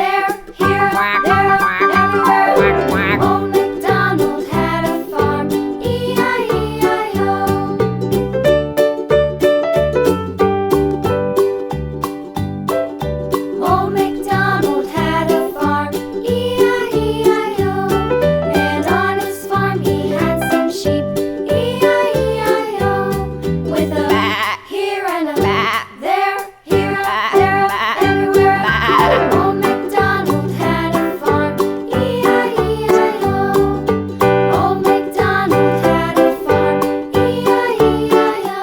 there, here, there, everywhere. Old MacDonald had a farm, E-I-E-I-O. Old MacDonald had a farm, E-I-E-I-O. And on his farm he had some sheep, E-I-E-I-O. With a here and a there, here, there, everywhere. Old MacDonald had a farm, E-I-E-I-O. Old MacDonald had a farm, E-I-E-I-O.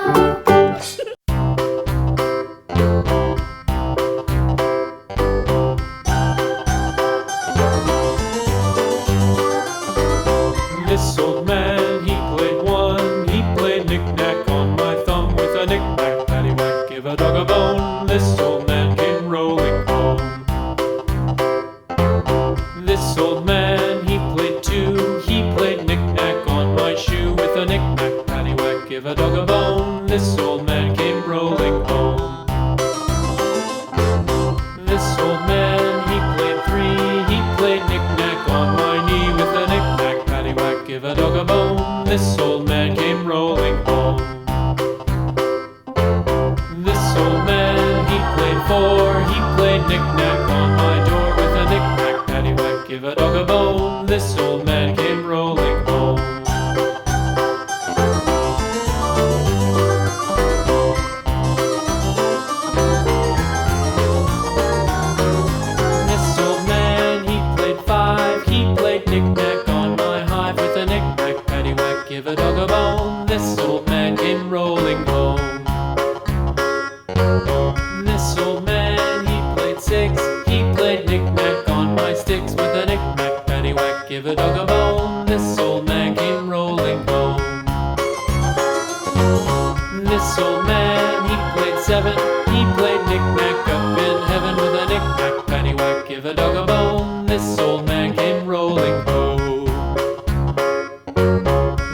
This old man, he played one. He played knick-knack on my thumb. With a knick-knack, paddywhack, give a dog a bone. This old man came rolling home. This old man, he played two. He played knick-knack on my shoe. With a knick-knack, paddywhack, give a dog a bone. This old man came rolling home. This old man, he played three. He played knick-knack on my knee. With a knick-knack, paddywhack, give a dog a bone. This old man came rolling home. This old man, he played four. He played knick-knack on my door. With a knick-knack, paddywhack, give a dog a bone. This old man came rolling home. This old man, he played five. He played knick-knack on my hive. With a knick-knack, paddywhack, give a dog a bone. This old man came rolling home. This old man, he played six. He played knick-knack on my sticks. With a knick-knack, paddywhack, give a dog a bone. This old man came rolling home. This old man, he played seven. He played knick-knack up in heaven. With a knick-knack, paddywhack, give a dog a bone. This old man came rolling home.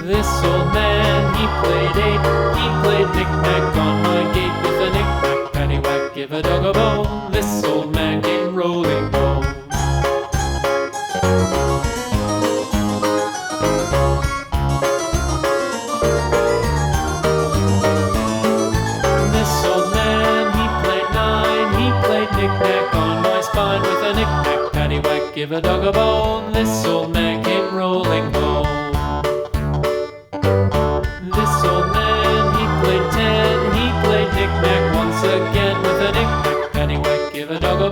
This old man, he played eight. He played knick-knack on my gate. With a knick-knack, paddywhack, give a dog a bone. This old man came rolling home. This old man, he played nine. He played knick-knack on my spine. With a knick-knack, paddywhack, give a dog a bone. This old man came rolling home. This old man, he played ten. He played knick-knack once again. With a knick-knack, paddywhack, give a dog a